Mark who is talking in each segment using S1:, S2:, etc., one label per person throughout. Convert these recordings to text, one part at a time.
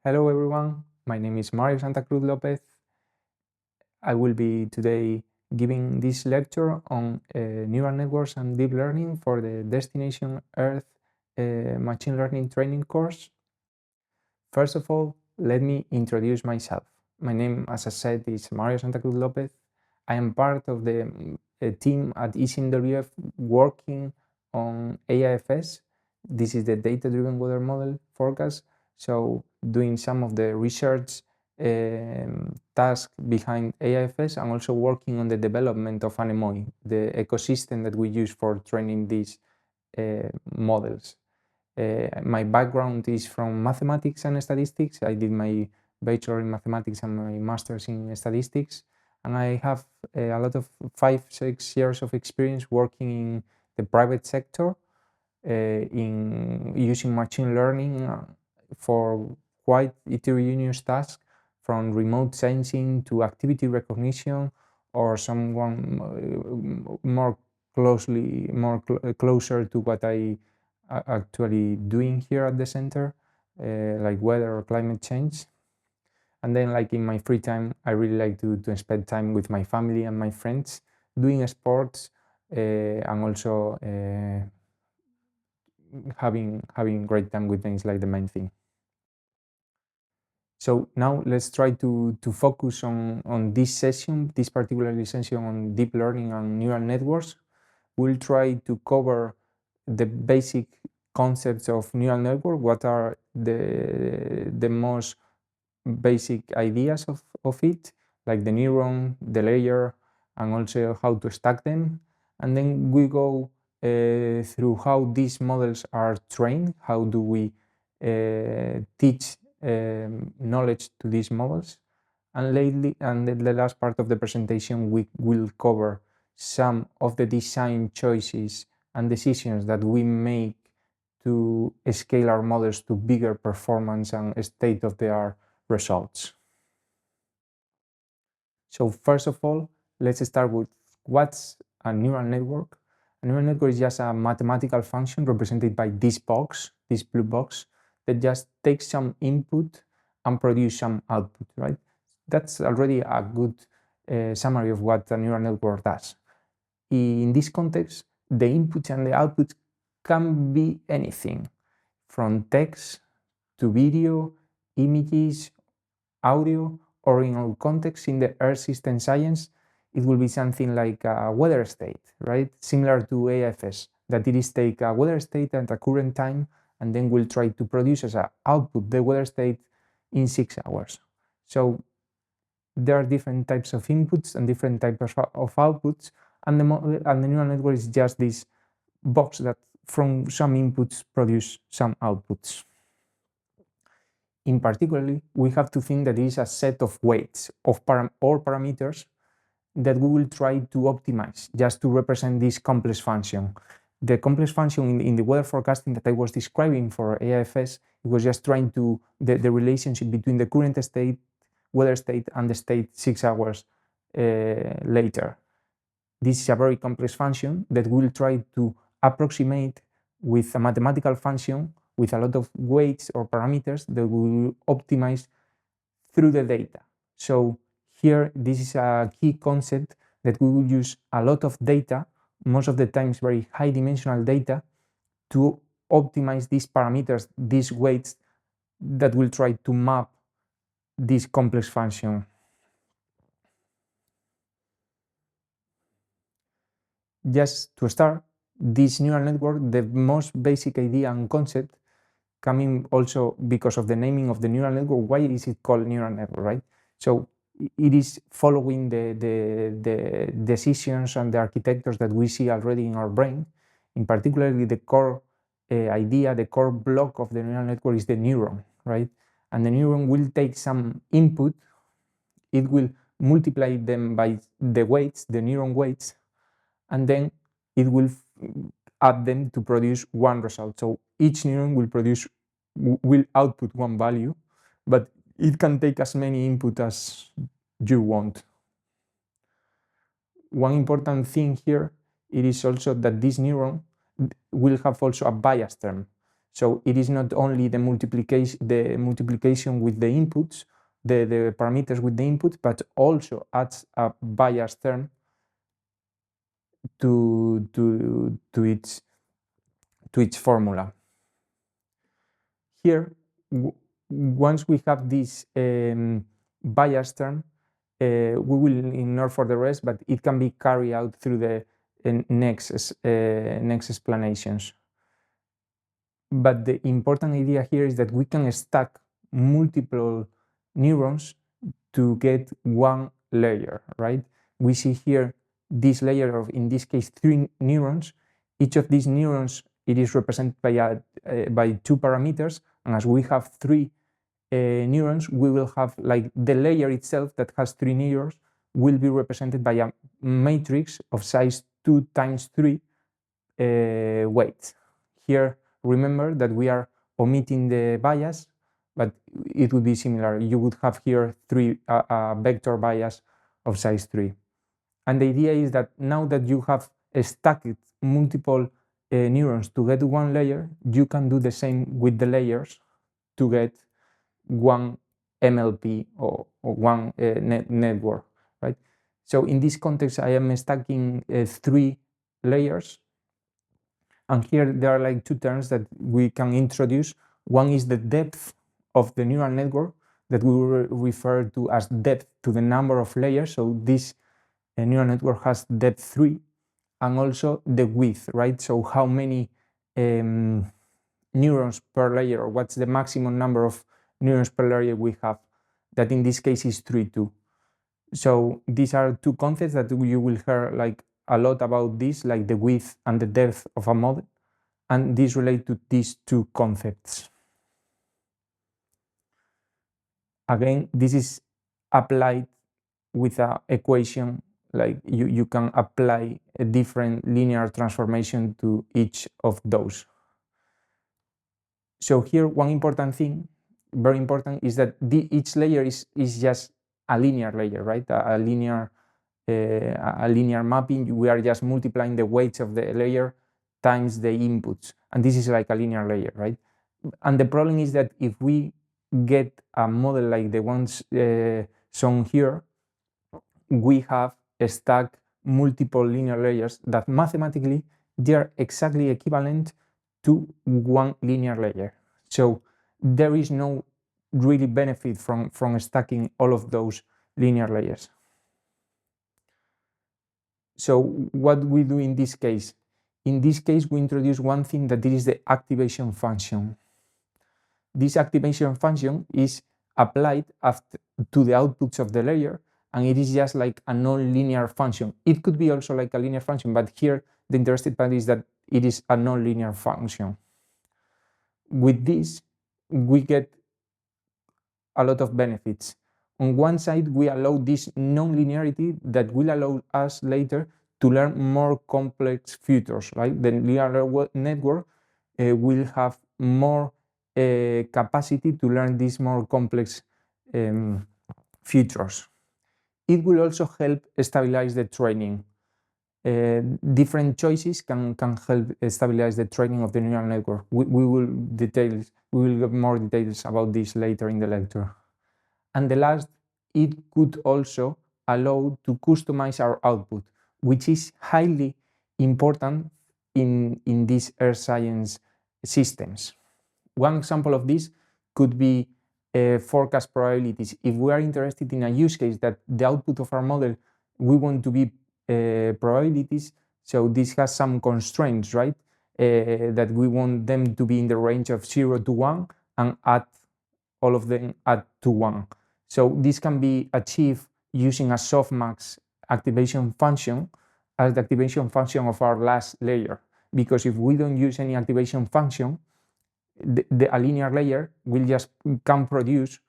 S1: Hello everyone, my name is Santa Cruz Lopez. I will be today giving this lecture on neural networks and deep learning for the Destination Earth machine learning training course. First of all, let me introduce myself. My name, as I said, is Santa Cruz Lopez. I am part of the team at ECMWF working on AIFS. This is the data-driven weather model forecast. So doing some of the research task behind AIFS and also working on the development of Anemone, the ecosystem that we use for training these models. My background is from mathematics and statistics. I did my bachelor in mathematics and my master's in statistics. And I have a lot of 5-6 years of experience working in the private sector in using machine learning for quite heterogeneous tasks, from remote sensing to activity recognition, or someone more closer to what I actually doing here at the center, like weather or climate change. And then, like in my free time, I really like to spend time with my family and my friends, doing sports, and also having great time with them is like the main thing. So now let's try to focus on this session, this particular session on deep learning and neural networks. We'll try to cover the basic concepts of neural network, what are the most basic ideas of it, like the neuron, the layer, and also how to stack them. And then we go through how these models are trained, how do we teach knowledge to these models. And the last part of the presentation, we will cover some of the design choices and decisions that we make to scale our models to bigger performance and state-of-the-art results. So first of all, let's start with what's a neural network. A neural network is just a mathematical function represented by this box, this blue box, that just takes some input and produce some output, right? That's already a good summary of what a neural network does. In this context, the inputs and the outputs can be anything, from text to video, images, audio, or in our context in the Earth system science, it will be something like a weather state, right? Similar to AFS, that it is take a weather state at a current time, and then we'll try to produce as an output the weather state in 6 hours. So there are different types of inputs and different types of outputs, and the neural network is just this box that from some inputs produce some outputs. In particular, we have to think that it is a set of weights of or parameters that we will try to optimize just to represent this complex function. The complex function in the weather forecasting that I was describing for AIFS, it was just trying to the relationship between the current state, weather state, and the state 6 hours later. This is a very complex function that we'll try to approximate with a mathematical function with a lot of weights or parameters that we will optimize through the data. So here, this is a key concept that we will use a lot of data, most of the times very high dimensional data, to optimize these parameters, these weights that will try to map this complex function. Just to start, this neural network, the most basic idea and concept, coming also because of the naming of the neural network, why is it called neural network, right? So it is following the decisions and the architectures that we see already in our brain. In particular, the core idea, the core block of the neural network is the neuron, right? And the neuron will take some input, it will multiply them by the weights, the neuron weights, and then it will add them to produce one result. So each neuron will output one value, but it can take as many input as you want. One important thing here, it is also that this neuron will have also a bias term. So it is not only the multiplication with the inputs, the parameters with the input, but also adds a bias term to its formula. Here, once we have this bias term, we will ignore for the rest, but it can be carried out through the next explanations. But the important idea here is that we can stack multiple neurons to get one layer, right? We see here this layer of, in this case, 3 neurons. Each of these neurons, it is represented by 2 parameters, and as we have 3 neurons, we will have like the layer itself that has 3 neurons will be represented by a matrix of size 2 times 3 weight. Here, remember that we are omitting the bias, but it would be similar. You would have here a vector bias of size 3. And the idea is that now that you have stacked multiple neurons to get one layer, you can do the same with the layers to get one MLP or one network, right? So in this context, I am stacking 3 layers. And here there are like 2 terms that we can introduce. One is the depth of the neural network that we will refer to as depth to the number of layers. So this neural network has depth 3, and also the width, right? So how many neurons per layer, or what's the maximum number of neurons per layer we have, that in this case is 3, 2. So these are 2 concepts that you will hear like a lot about this, like the width and the depth of a model, and these relate to these 2 concepts. Again, this is applied with an equation, like you can apply a different linear transformation to each of those. So here, one important thing, very important, is that each layer is just a linear layer, right? A linear mapping. We are just multiplying the weights of the layer times the inputs, and this is like a linear layer, right? And the problem is that if we get a model like the ones shown here, we have stacked multiple linear layers that mathematically they are exactly equivalent to one linear layer. So there is no really benefit from stacking all of those linear layers. So what we do in this case? In this case, we introduce one thing that is the activation function. This activation function is applied to the outputs of the layer, and it is just like a non-linear function. It could be also like a linear function, but here the interesting part is that it is a non-linear function. With this, we get a lot of benefits. On one side, we allow this non-linearity that will allow us later to learn more complex features, right? The neural network will have more capacity to learn these more complex features. It will also help stabilize the training. Different choices can help stabilize the training of the neural network. We will get more details about this later in the lecture. And the last, it could also allow to customize our output, which is highly important in these earth science systems. One example of this could be forecast probabilities. If we are interested in a use case that the output of our model, we want to be probabilities, so this has some constraints, right? That we want them to be in the range of 0 to 1 and add all of them to 1. So this can be achieved using a softmax activation function as the activation function of our last layer. Because if we don't use any activation function, a linear layer will just can produce,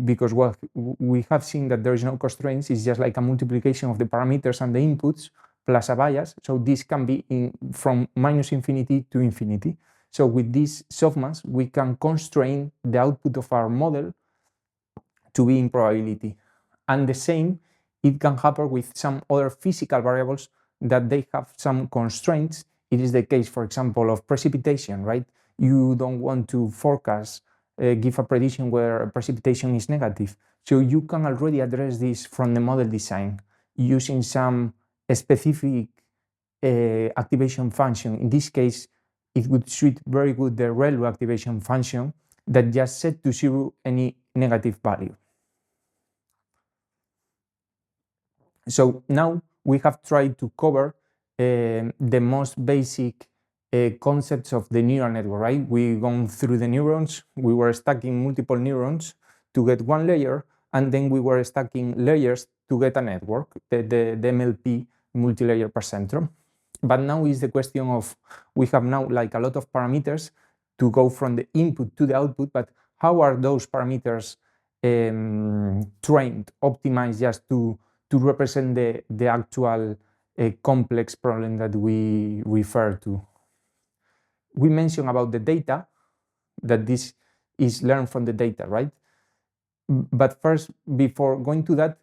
S1: because what we have seen that there is no constraints, it's just like a multiplication of the parameters and the inputs plus a bias. So this can be from -infinity to infinity. So with this softmax, we can constrain the output of our model to be in probability. And the same, it can happen with some other physical variables that they have some constraints. It is the case, for example, of precipitation, right? you don't want to forecast, give a prediction where precipitation is negative. So you can already address this from the model design using some specific activation function. In this case, it would suit very good the ReLU activation function that just set to 0 any negative value. So now we have tried to cover the most basic concepts of the neural network, right? We've gone through the neurons, we were stacking multiple neurons to get one layer, and then we were stacking layers to get a network, the MLP, multi-layer percentron. But now is the question of, we have now like a lot of parameters to go from the input to the output, but how are those parameters trained, optimized just to represent the actual complex problem that we refer to? We mentioned about the data, that this is learned from the data, right? But first, before going to that,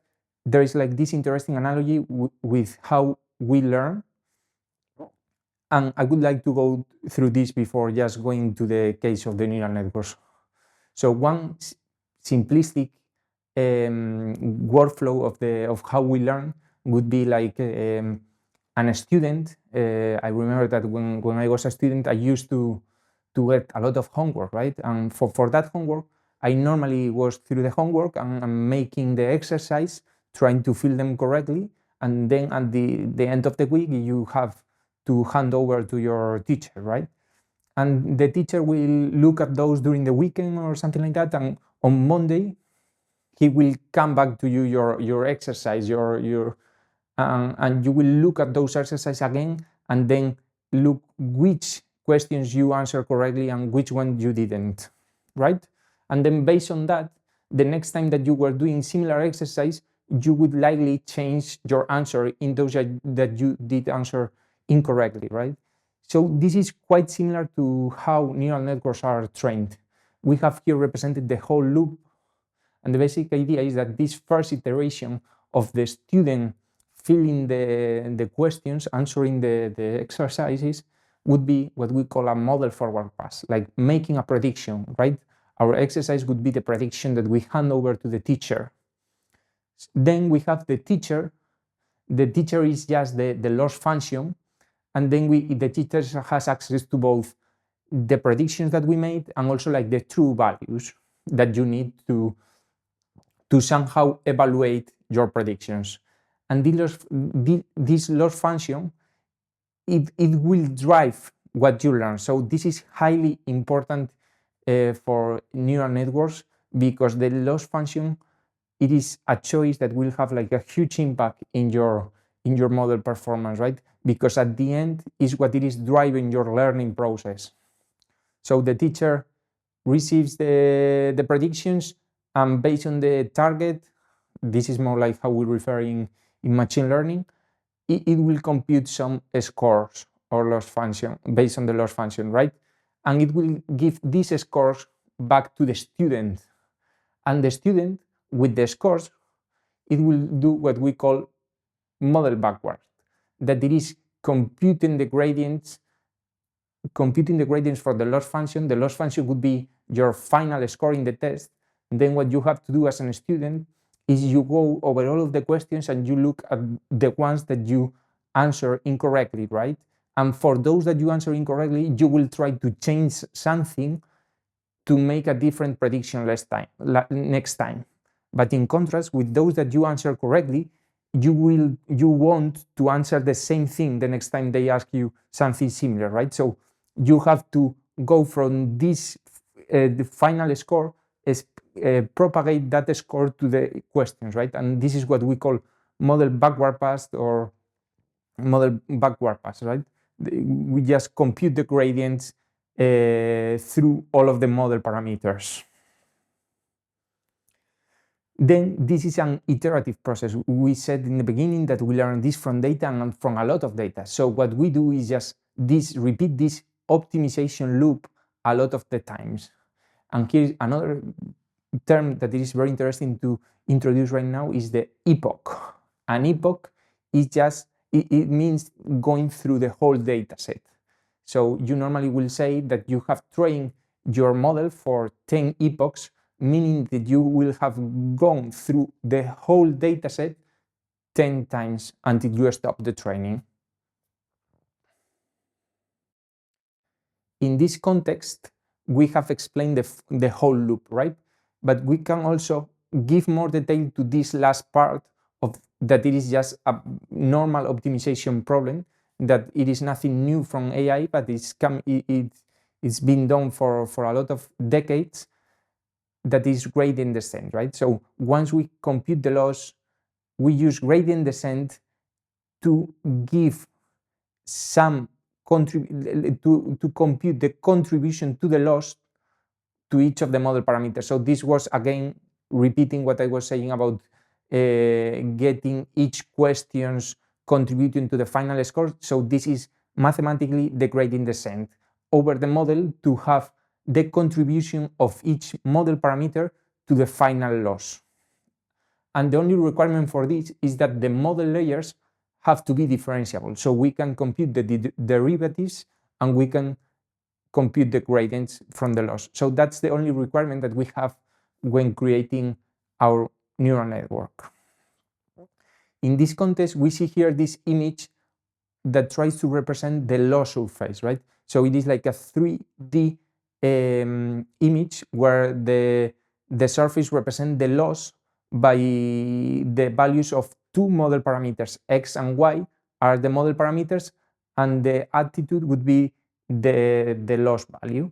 S1: there is like this interesting analogy with how we learn. And I would like to go through this before just going to the case of the neural networks. So one simplistic workflow of how we learn would be like a student. I remember that when I was a student, I used to get a lot of homework, right? And for that homework, I normally was through the homework and making the exercise, trying to fill them correctly. And then at the end of the week, you have to hand over to your teacher, right? And the teacher will look at those during the weekend or something like that. And on Monday, he will come back to you your exercise, and you will look at those exercises again, and then look which questions you answered correctly and which one you didn't, right? And then based on that, the next time that you were doing similar exercise, you would likely change your answer in those that you did answer incorrectly, right? So this is quite similar to how neural networks are trained. We have here represented the whole loop, and the basic idea is that this first iteration of the student filling the questions, answering the exercises, would be what we call a model forward pass, like making a prediction, right? Our exercise would be the prediction that we hand over to the teacher. Then we have the teacher. The teacher is just the loss function, and then the teacher has access to both the predictions that we made and also like the true values that you need to somehow evaluate your predictions. And this loss function, it will drive what you learn. So this is highly important for neural networks, because the loss function, it is a choice that will have like a huge impact in your model performance, right? Because at the end is what it is driving your learning process. So the teacher receives the predictions, and based on the target, this is more like how we refer in machine learning, it will compute some scores or loss function based on the loss function, right? And it will give these scores back to the student. And the student, with the scores, it will do what we call model backward, that it is computing the gradients for the loss function. The loss function would be your final score in the test. And then what you have to do as a student is you go over all of the questions and you look at the ones that you answer incorrectly, right? And for those that you answer incorrectly, you will try to change something to make a different prediction next time. But in contrast, with those that you answer correctly, you want to answer the same thing the next time they ask you something similar, right? So you have to go from this the final score, propagate that score to the questions, right? And this is what we call model backward pass, right? We just compute the gradients through all of the model parameters. Then this is an iterative process. We said in the beginning that we learn this from data and from a lot of data. So what we do is just repeat this optimization loop a lot of the times. And here's another term that is very interesting to introduce right now is the epoch. An epoch is just, it means going through the whole data set. So you normally will say that you have trained your model for 10 epochs, meaning that you will have gone through the whole dataset 10 times until you stop the training. In this context, we have explained the whole loop, right? But we can also give more detail to this last part of that it is just a normal optimization problem, that it is nothing new from AI, but it's been done for a lot of decades, that is gradient descent, right? So once we compute the loss, we use gradient descent to give some to compute the contribution to the loss to each of the model parameters. So this was again repeating what I was saying about getting each questions contributing to the final score. So this is mathematically the gradient descent over the model to have the contribution of each model parameter to the final loss. And the only requirement for this is that the model layers have to be differentiable. So we can compute the derivatives and we can compute the gradients from the loss. So that's the only requirement that we have when creating our neural network. In this context, we see here this image that tries to represent the loss surface, right? So it is like a 3D image where the surface represents the loss by the values of two model parameters, x and y are the model parameters, and the altitude would be the loss value.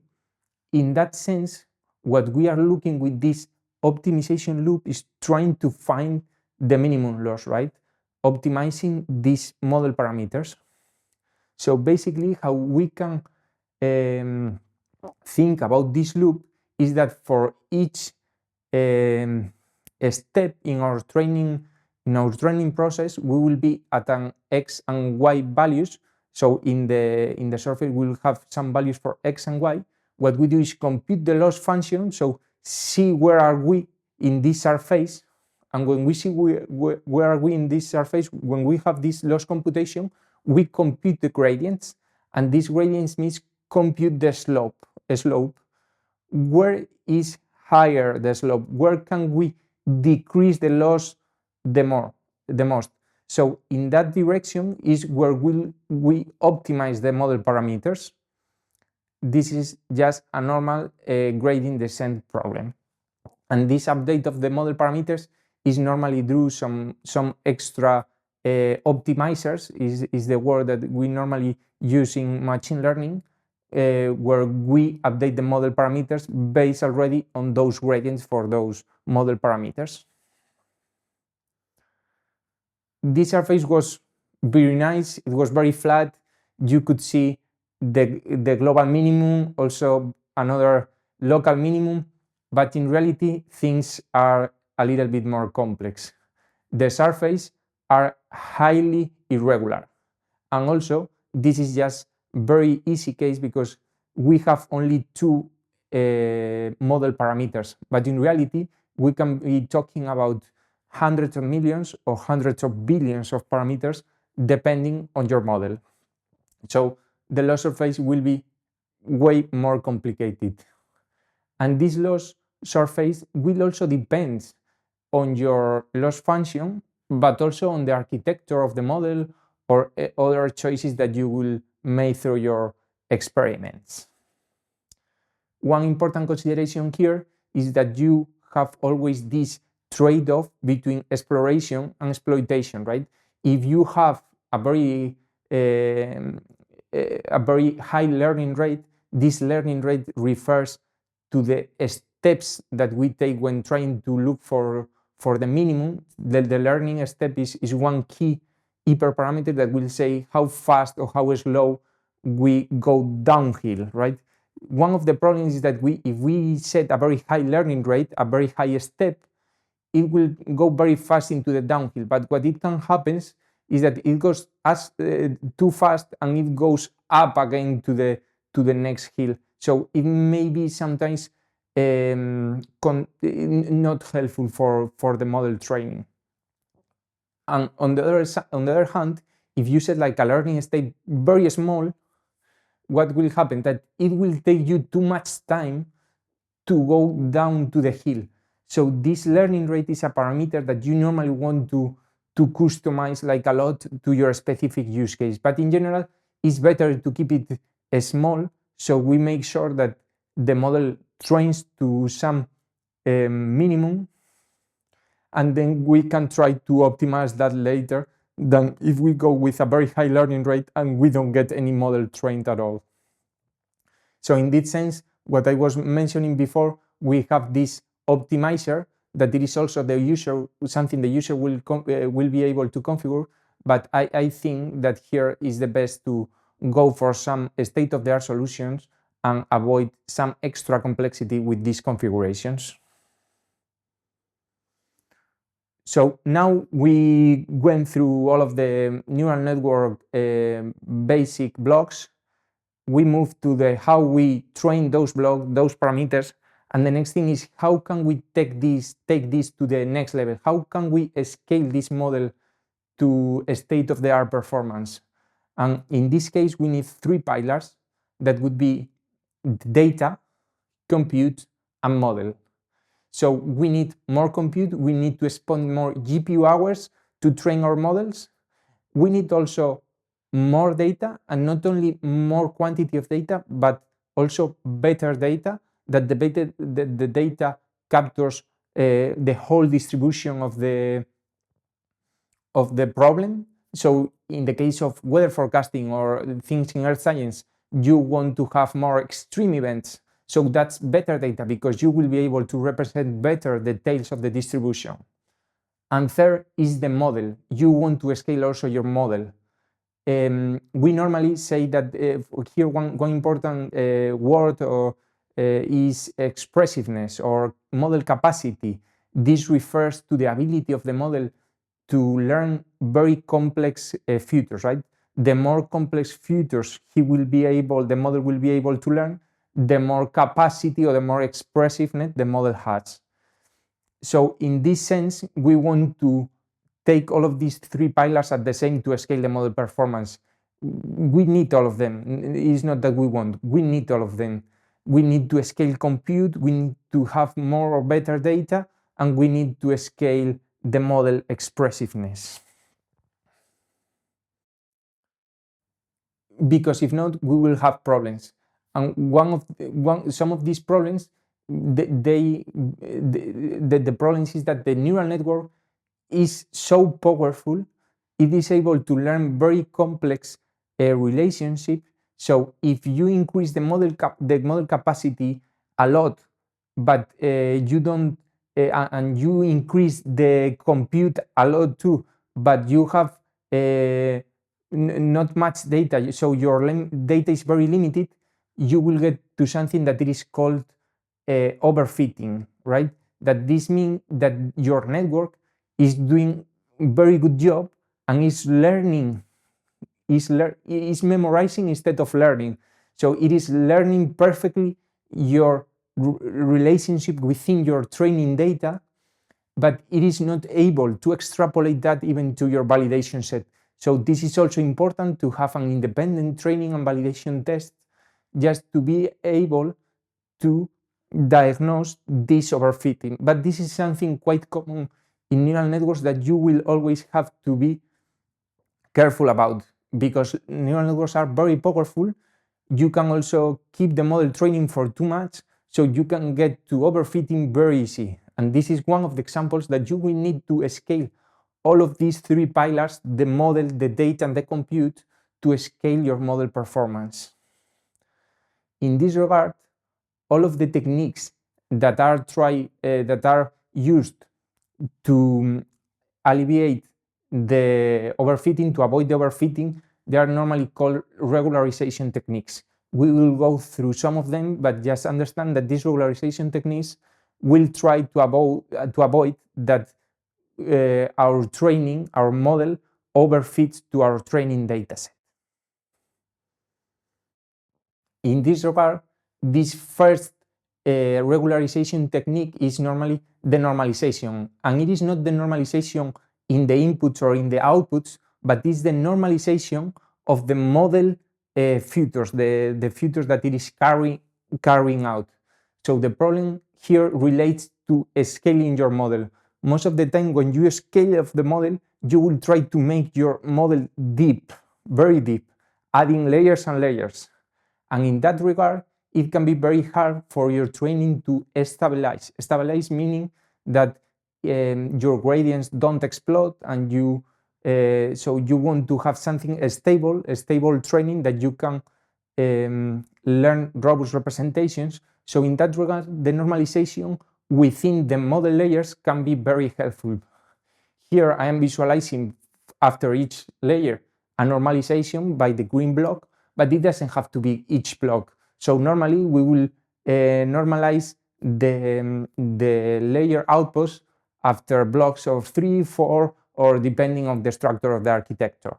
S1: In that sense, what we are looking with this optimization loop is trying to find the minimum loss, right? Optimizing these model parameters. So basically, how we can think about this loop is that for each step in our training process, we will be at an x and y values. So in the surface, we'll have some values for x and y. What we do is compute the loss function, so see where are we in this surface, and when we see where are we in this surface, when we have this loss computation, we compute the gradients, and these gradients means compute the slope. Where is higher the slope? Where can we decrease the loss the most? So in that direction is where we optimize the model parameters. This is just a normal gradient descent problem. And this update of the model parameters is normally through some extra optimizers, is the word that we normally use in machine learning, where we update the model parameters based already on those gradients for those model parameters. This surface was very nice, it was very flat, you could see the global minimum, also another local minimum, but in reality things are a little bit more complex. The surfaces are highly irregular, and also this is just very easy case because we have only two model parameters, but in reality we can be talking about hundreds of millions or hundreds of billions of parameters depending on your model. So the loss surface will be way more complicated. And this loss surface will also depend on your loss function, but also on the architecture of the model or other choices that you will make through your experiments. One important consideration here is that you have always this trade-off between exploration and exploitation, right? If you have a very high learning rate, this learning rate refers to the steps that we take when trying to look for the minimum. The learning step is one key hyperparameter that will say how fast or how slow we go downhill, right? One of the problems is that if we set a very high learning rate, a very high step, it will go very fast into the downhill. But what it can happen is that it goes too fast and it goes up again to the next hill. So it may be sometimes not helpful for the model training. And on the other hand, if you set like a learning state very small, what will happen? That it will take you too much time to go down to the hill. So this learning rate is a parameter that you normally want to customize like a lot to your specific use case. But in general, it's better to keep it small, so we make sure that the model trains to some minimum, and then we can try to optimize that later than if we go with a very high learning rate and we don't get any model trained at all. So in this sense, what I was mentioning before, we have this optimizer that it is also the user, something the user will be able to configure. But I think that here is the best to go for some state-of-the-art solutions and avoid some extra complexity with these configurations. So now we went through all of the neural network basic blocks. We move to the how we train those parameters, and the next thing is how can we take this to the next level? How can we scale this model to a state-of-the-art performance? And in this case, we need 3 pillars that would be data, compute, and model. So we need more compute, we need to spend more GPU hours to train our models. We need also more data, and not only more quantity of data, but also better data, that the data captures the whole distribution of the problem. So in the case of weather forecasting or things in earth science, you want to have more extreme events. So that's better data because you will be able to represent better the tails of the distribution. And third is the model. You want to scale also your model. We normally say that here one important word is expressiveness or model capacity. This refers to the ability of the model to learn very complex features, right? The more complex features the model will be able to learn, the more capacity or the more expressiveness the model has. So in this sense, we want to take all of these 3 pillars at the same to scale the model performance. We need all of them. It's not that we want, we need all of them. We need to scale compute, we need to have more or better data, and we need to scale the model expressiveness. Because if not, we will have problems. And some of these problems, the problems is that the neural network is so powerful, it is able to learn very complex relationship. So if you increase the model capacity a lot, but you don't, and you increase the compute a lot too, but you have not much data, so your data is very limited, you will get to something that it is called overfitting, right? That this means that your network is doing very good job and is learning, is memorizing instead of learning. So it is learning perfectly your relationship within your training data, but it is not able to extrapolate that even to your validation set. So this is also important to have an independent training and validation test just to be able to diagnose this overfitting. But this is something quite common in neural networks that you will always have to be careful about, because neural networks are very powerful. You can also keep the model training for too much, so you can get to overfitting very easy. And this is one of the examples that you will need to scale all of these 3 pillars, the model, the data, and the compute, to scale your model performance. In this regard, all of the techniques that are used to alleviate the overfitting, to avoid the overfitting, they are normally called regularization techniques. We will go through some of them, but just understand that these regularization techniques will try to avoid that our model overfits to our training dataset. In this regard, this first regularization technique is normally the normalization, and it is not the normalization in the inputs or in the outputs, but it's the normalization of the model features, the features that it is carrying out. So the problem here relates to scaling your model. Most of the time when you scale up the model, you will try to make your model deep, very deep, adding layers and layers. And in that regard, it can be very hard for your training to stabilize. Stabilize meaning that your gradients don't explode, and so you want to have something stable, a stable training that you can learn robust representations. So in that regard, the normalization within the model layers can be very helpful. Here I am visualizing after each layer a normalization by the green block, but it doesn't have to be each block. So normally we will normalize the layer outputs after blocks of 3, 4, or depending on the structure of the architecture.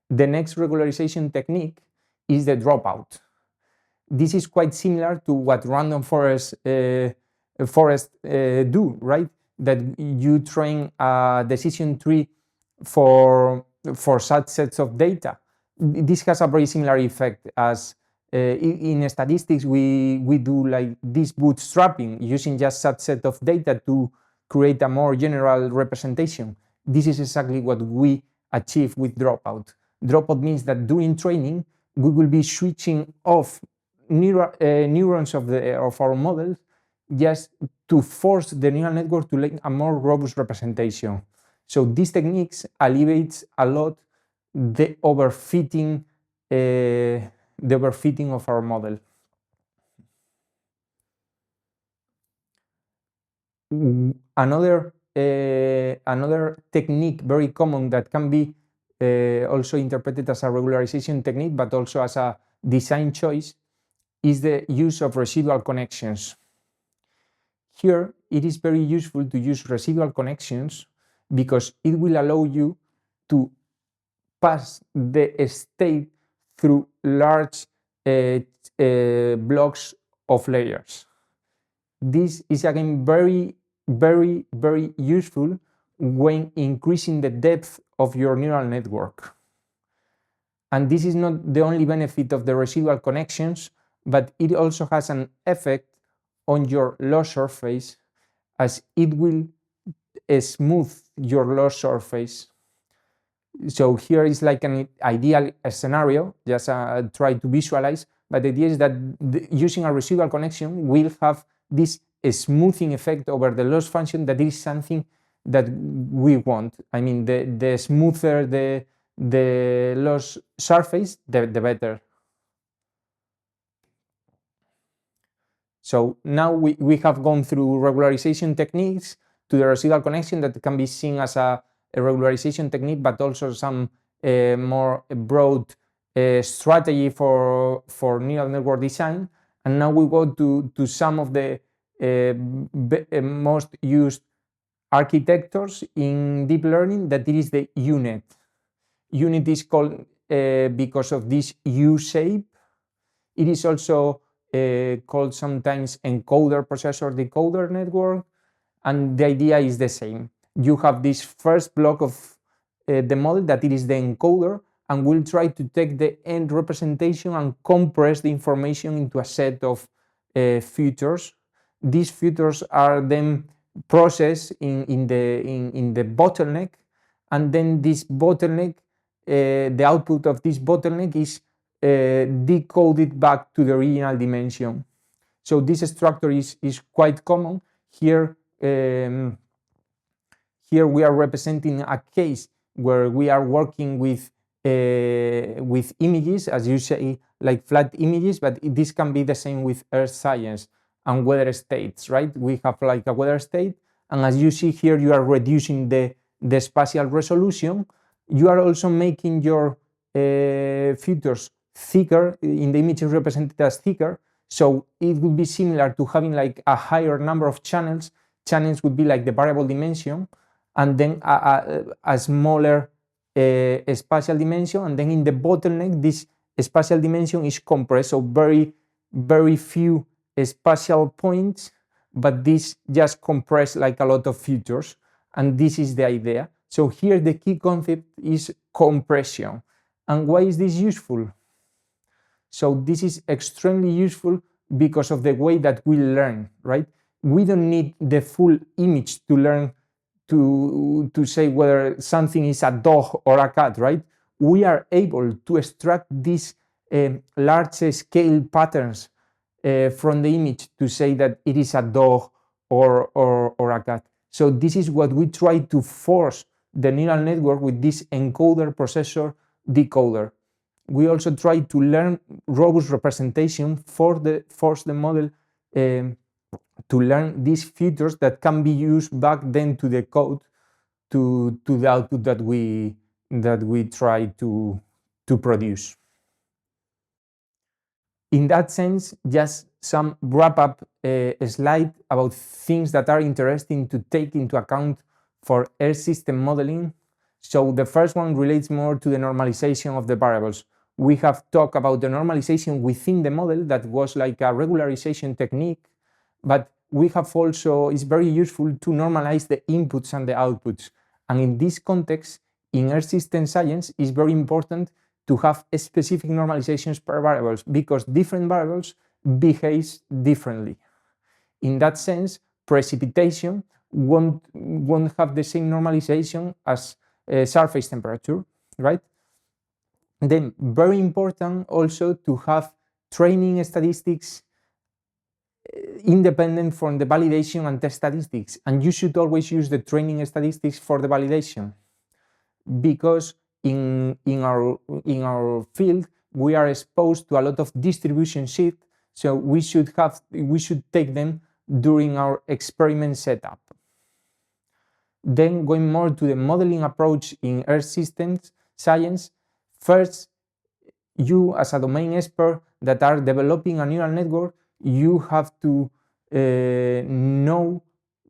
S1: The next regularization technique is the dropout. This is quite similar to what random forests do, right? That you train a decision tree for such sets of data. This has a very similar effect as in statistics we do like this bootstrapping, using just such set of data to create a more general representation. This is exactly what we achieve with dropout. Dropout means that during training we will be switching off neurons of our models just to force the neural network to make a more robust representation. So these techniques alleviates a lot the overfitting of our model. Another technique very common that can be also interpreted as a regularization technique, but also as a design choice, is the use of residual connections. Here, it is very useful to use residual connections because it will allow you to pass the state through large blocks of layers. This is again very, very, very useful when increasing the depth of your neural network. And this is not the only benefit of the residual connections, but it also has an effect on your loss surface, as it will smooth your loss surface. So here is like an ideal scenario, just try to visualize, but the idea is that using a residual connection will have this smoothing effect over the loss function. That is something that we want. I mean, the smoother the loss surface, the better. So now we have gone through regularization techniques to the residual connection that can be seen as a regularization technique, but also some more broad strategy for neural network design. And now we go to some of the most used architectures in deep learning, that it is the UNet. UNet is called because of this U shape. It is also called sometimes encoder processor decoder network, and the idea is the same. You have this first block of the model that it is the encoder, and we'll try to take the end representation and compress the information into a set of features. These features are then processed in the bottleneck, and then this bottleneck, the output of this bottleneck is decoded back to the original dimension. So this structure is quite common. Here we are representing a case where we are working with images, as you say, like flat images, but this can be the same with earth science and weather states, right? We have like a weather state, and as you see here, you are reducing the spatial resolution. You are also making your features thicker, in the images represented as thicker, so it would be similar to having like a higher number of channels. Channels would be like the variable dimension, and then a smaller spatial dimension, and then in the bottleneck this spatial dimension is compressed, so very, very few spatial points, but this just compress like a lot of features, and this is the idea. So here the key concept is compression. And why is this useful? So this is extremely useful because of the way that we learn, right? We don't need the full image to learn to say whether something is a dog or a cat, right? We are able to extract these large scale patterns from the image to say that it is a dog or a cat. So this is what we try to force the neural network with this encoder, processor, decoder. We also try to learn robust representation force the model to learn these features that can be used back then to the code to the output that we try to produce. In that sense, just some wrap-up slide about things that are interesting to take into account for air system modeling. So the first one relates more to the normalization of the variables. We have talked about the normalization within the model that was like a regularization technique, but we have also, it's very useful to normalize the inputs and the outputs. And in this context, in air system science, it's very important to have specific normalizations per variables because different variables behave differently. In that sense, precipitation won't have the same normalization as surface temperature, right? Then very important also to have training statistics independent from the validation and test statistics. And you should always use the training statistics for the validation because in our field we are exposed to a lot of distribution shift, so we should take them during our experiment setup. Then going more to the modeling approach in Earth systems science, first, you as a domain expert that are developing a neural network, you have to know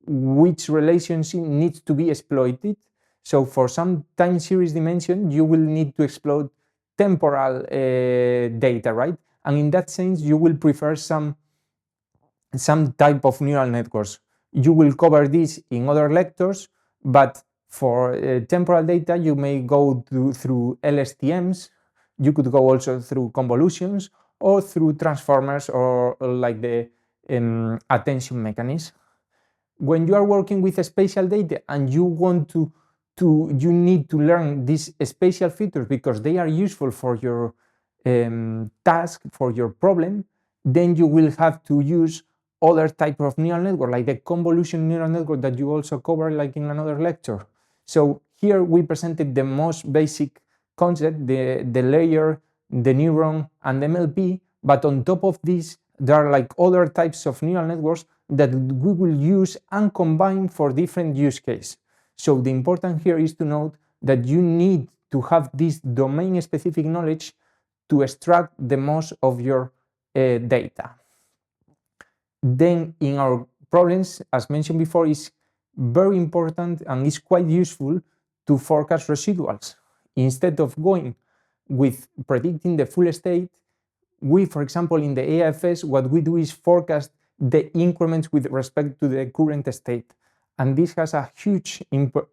S1: which relationship needs to be exploited. So for some time series dimension, you will need to exploit temporal data, right? And in that sense, you will prefer some type of neural networks. You will cover this in other lectures, but for temporal data, you may go through LSTMs. You could go also through convolutions or through transformers or like the attention mechanism. When you are working with spatial data and you want you need to learn these spatial features because they are useful for your task, for your problem, then you will have to use other type of neural network, like the convolution neural network that you also cover like in another lecture. So here we presented the most basic concept, the layer, the neuron, and the MLP, but on top of this, there are like other types of neural networks that we will use and combine for different use cases. So the important here is to note that you need to have this domain-specific knowledge to extract the most of your data. Then in our problems, as mentioned before, is very important and is quite useful to forecast residuals. Instead of going with predicting the full state, we, for example, in the AIFS, what we do is forecast the increments with respect to the current state. And this has a huge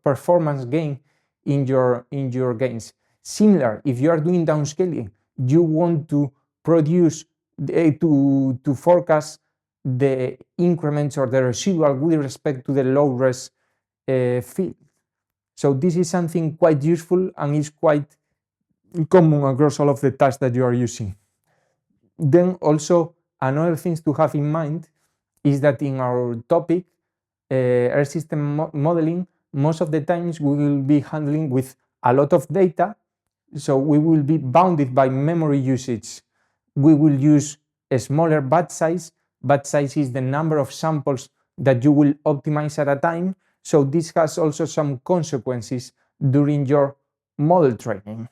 S1: performance gain in your gains. Similar, if you are doing downscaling, you want to produce, to forecast the increments or the residual with respect to the low-res field. So this is something quite useful and is quite common across all of the tasks that you are using. Then also another thing to have in mind is that in our topic, air system modeling, most of the times we will be handling with a lot of data, so we will be bounded by memory usage. We will use a smaller batch size. Batch size is the number of samples that you will optimize at a time, so this has also some consequences during your model training.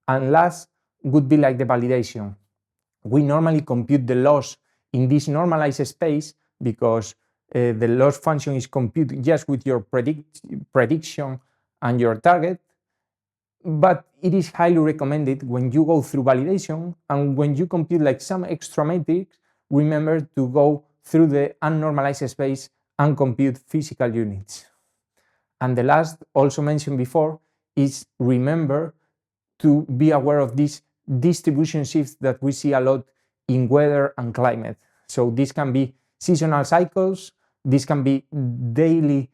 S1: And last would be like the validation. We normally compute the loss in this normalized space because the loss function is computed just with your prediction and your target, but it is highly recommended when you go through validation and when you compute like some extra matrix, remember to go through the unnormalized space and compute physical units. And the last, also mentioned before, is remember to be aware of these distribution shifts that we see a lot in weather and climate. So this can be seasonal cycles, this can be daily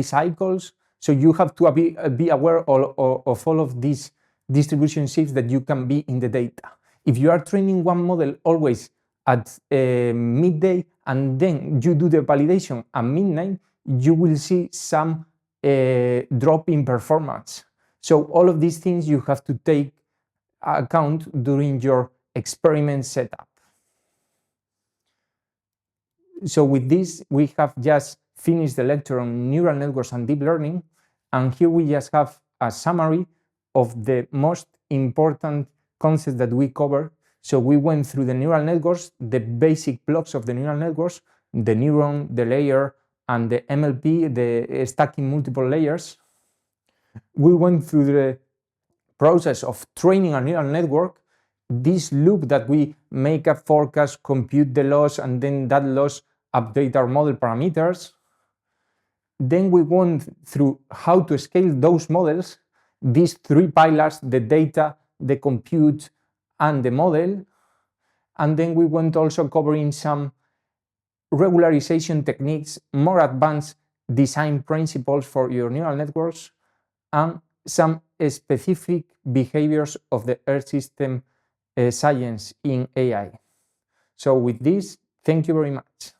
S1: cycles. So you have to be aware of all of these distribution shifts that you can be in the data. If you are training one model always at midday and then you do the validation at midnight, you will see some drop in performance. So all of these things you have to take account during your experiment setup. So with this, we have just finished the lecture on neural networks and deep learning, and here we just have a summary of the most important concepts that we covered. So we went through the neural networks, the basic blocks of the neural networks, the neuron, the layer, and the MLP, the stacking multiple layers. We went through the process of training a neural network, this loop that we make a forecast, compute the loss, and then that loss update our model parameters. Then we went through how to scale those models, these three pillars, the data, the compute, and the model. And then we went also covering some regularization techniques, more advanced design principles for your neural networks, and some specific behaviors of the Earth system science in AI. So with this, thank you very much.